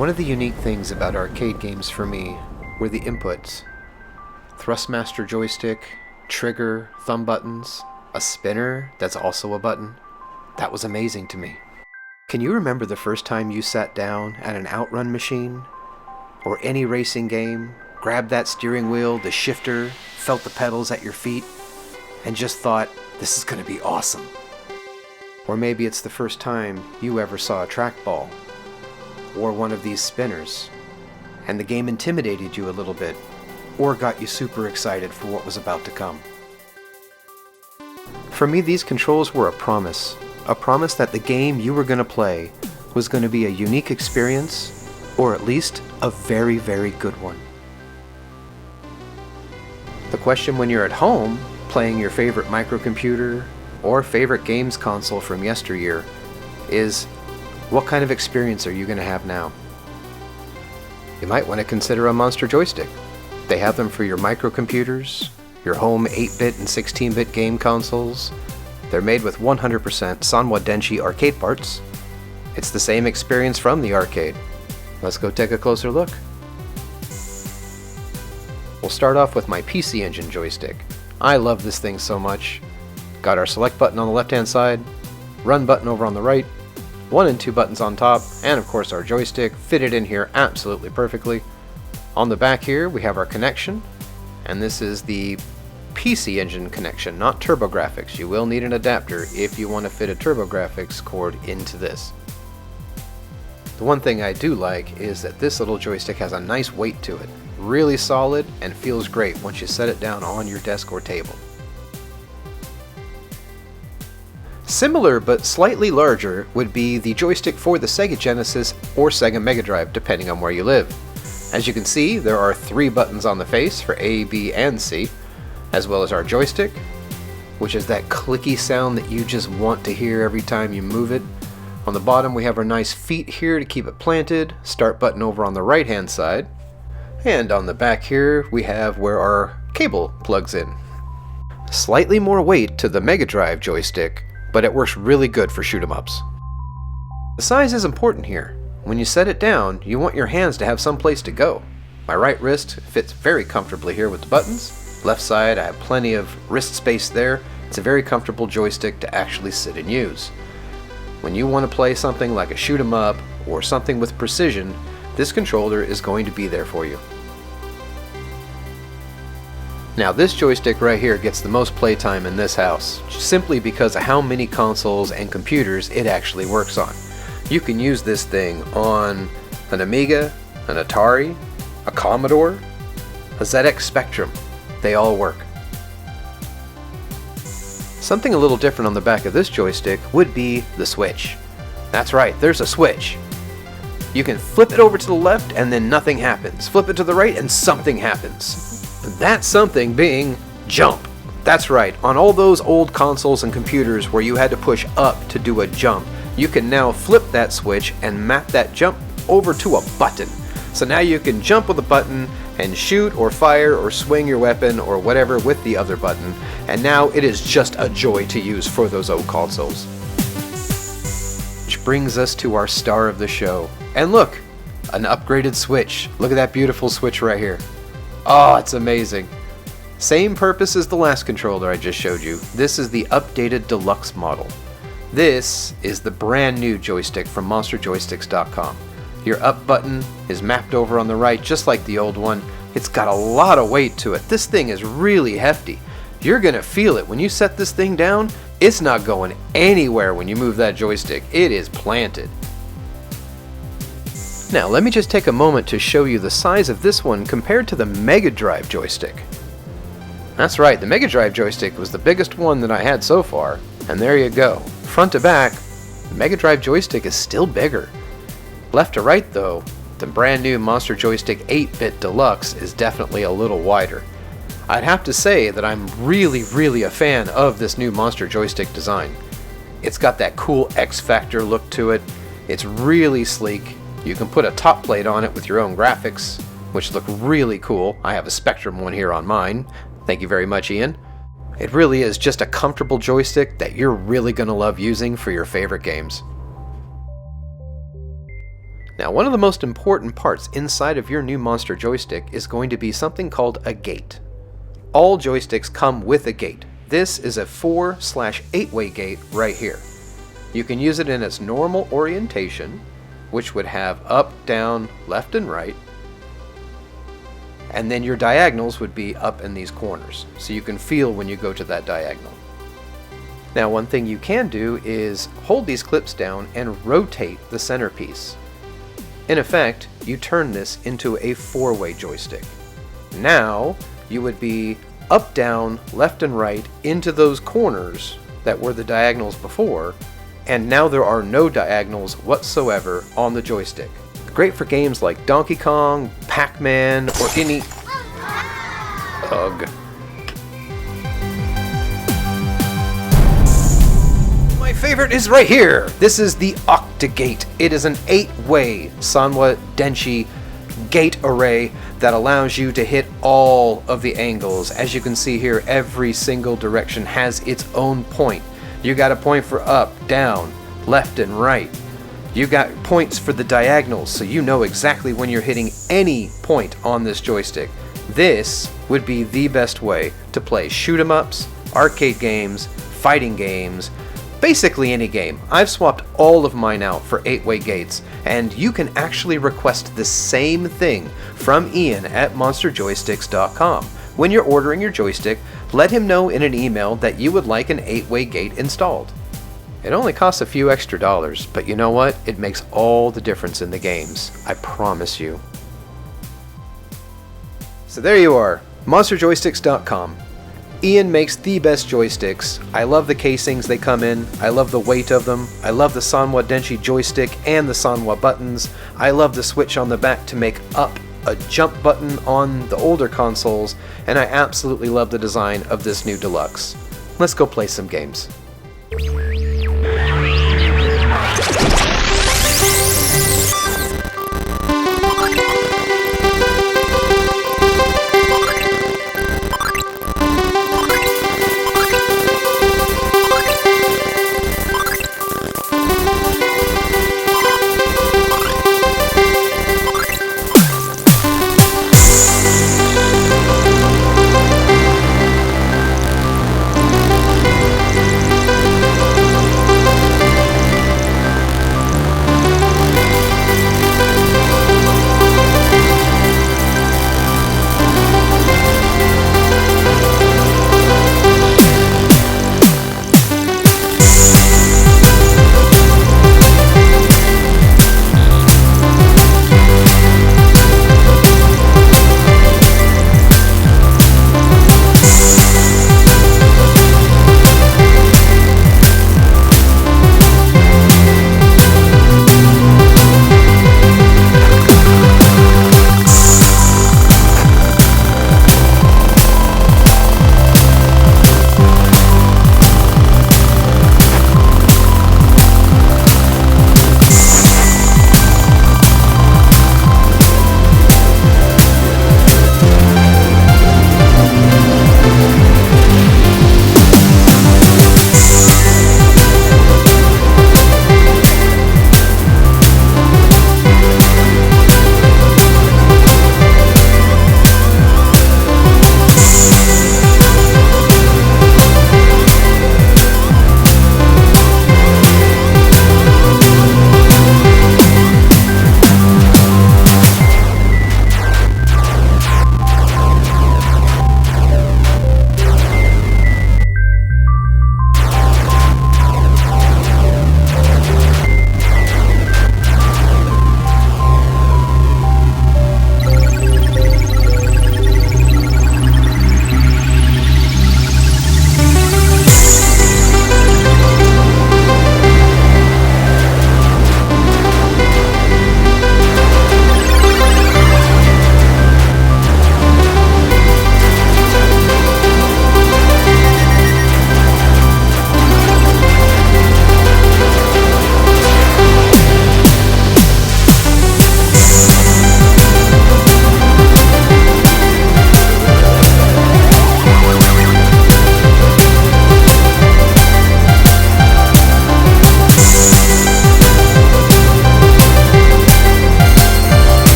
One of the unique things about arcade games for me were the inputs. Thrustmaster joystick, trigger, thumb buttons, a spinner that's also a button. That was amazing to me. Can you remember the first time you sat down at an outrun machine? Or any racing game, grabbed that steering wheel, the shifter, felt the pedals at your feet, and just thought, this is going to be awesome. Or maybe it's the first time you ever saw a trackball, or one of these spinners, and the game intimidated you a little bit, or got you super excited for what was about to come. For me, these controls were a promise that the game you were going to play was going to be a unique experience, or at least a very, very good one. The question when you're at home, playing your favorite microcomputer or favorite games console from yesteryear, is what kind of experience are you going to have now? You might want to consider a Monster Joystick. They have them for your microcomputers, your home 8-bit and 16-bit game consoles. They're made with 100% Sanwa Denshi arcade parts. It's the same experience from the arcade. Let's go take a closer look. We'll start off with my PC Engine joystick. I love this thing so much. Got our select button on the left hand side, run button over on the right, 1 and 2 buttons on top, and of course our joystick fitted in here absolutely perfectly. On the back here we have our connection, and this is the PC Engine connection, not TurboGrafx. You will need an adapter if you want to fit a TurboGrafx cord into this. The one thing I do like is that this little joystick has a nice weight to it. Really solid and feels great once you set it down on your desk or table. Similar but slightly larger would be the joystick for the Sega Genesis or Sega Mega Drive, depending on where you live. As you can see, there are 3 buttons on the face for A, B, and C, as well as our joystick, which is that clicky sound that you just want to hear every time you move it. On the bottom we have our nice feet here to keep it planted, start button over on the right hand side, and on the back here we have where our cable plugs in. Slightly more weight to the Mega Drive joystick, but it works really good for shoot 'em ups. The size is important here. When you set it down, you want your hands to have some place to go. My right wrist fits very comfortably here with the buttons. Left side, I have plenty of wrist space there. It's a very comfortable joystick to actually sit and use. When you want to play something like a shoot 'em up or something with precision, this controller is going to be there for you. Now this joystick right here gets the most playtime in this house, simply because of how many consoles and computers it actually works on. You can use this thing on an Amiga, an Atari, a Commodore, a ZX Spectrum. They all work. Something a little different on the back of this joystick would be the switch. That's right, there's a switch. You can flip it over to the left and then nothing happens. Flip it to the right and something happens. That something being jump. That's right, on all those old consoles and computers where you had to push up to do a jump, you can now flip that switch and map that jump over to a button. So now you can jump with a button and shoot or fire or swing your weapon or whatever with the other button, and now it is just a joy to use for those old consoles. Which brings us to our star of the show. And look, an upgraded Switch. Look at that beautiful Switch right here. Oh, it's amazing. Same purpose as the last controller I just showed you. This is the updated deluxe model. This is the brand new joystick from MonsterJoysticks.com. Your up button is mapped over on the right just like the old one. It's got a lot of weight to it. This thing is really hefty. You're gonna feel it when you set this thing down. It's not going anywhere when you move that joystick. It is planted. Now let me just take a moment to show you the size of this one compared to the Mega Drive joystick. That's right, the Mega Drive joystick was the biggest one that I had so far, and there you go. Front to back, the Mega Drive joystick is still bigger. Left to right though, the brand new Monster Joystick 8-bit Deluxe is definitely a little wider. I'd have to say that I'm really a fan of this new Monster Joystick design. It's got that cool X-Factor look to it. It's really sleek. You can put a top plate on it with your own graphics, which look really cool. I have a Spectrum one here on mine. Thank you very much, Ian. It really is just a comfortable joystick that you're really going to love using for your favorite games. Now, one of the most important parts inside of your new Monster Joystick is going to be something called a gate. All joysticks come with a gate. This is a 4/8-way gate right here. You can use it in its normal orientation, which would have up, down, left, and right. And then your diagonals would be up in these corners, so you can feel when you go to that diagonal. Now, one thing you can do is hold these clips down and rotate the centerpiece. In effect, you turn this into a 4-way joystick. Now, you would be up, down, left, and right into those corners that were the diagonals before, and now there are no diagonals whatsoever on the joystick. Great for games like Donkey Kong, Pac-Man, or any... Ugh. My favorite is right here! This is the Octagate. It is an 8-way Sanwa Denshi gate array that allows you to hit all of the angles. As you can see here, every single direction has its own point. You got a point for up, down, left, and right. You got points for the diagonals, so you know exactly when you're hitting any point on this joystick. This would be the best way to play shoot 'em ups, arcade games, fighting games, basically any game. I've swapped all of mine out for 8-way gates, and you can actually request the same thing from Ian at monsterjoysticks.com. When you're ordering your joystick, let him know in an email that you would like an 8-way gate installed. It only costs a few extra dollars, but you know what? It makes all the difference in the games. I promise you. So there you are, monsterjoysticks.com. Ian makes the best joysticks. I love the casings they come in. I love the weight of them. I love the Sanwa Denshi joystick and the Sanwa buttons. I love the switch on the back to make up a jump button on the older consoles, and I absolutely love the design of this new Deluxe. Let's go play some games.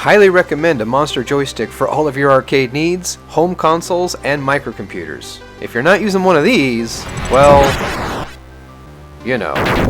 highly recommend a Monster Joystick for all of your arcade needs, home consoles, and microcomputers. If you're not using one of these, well, you know.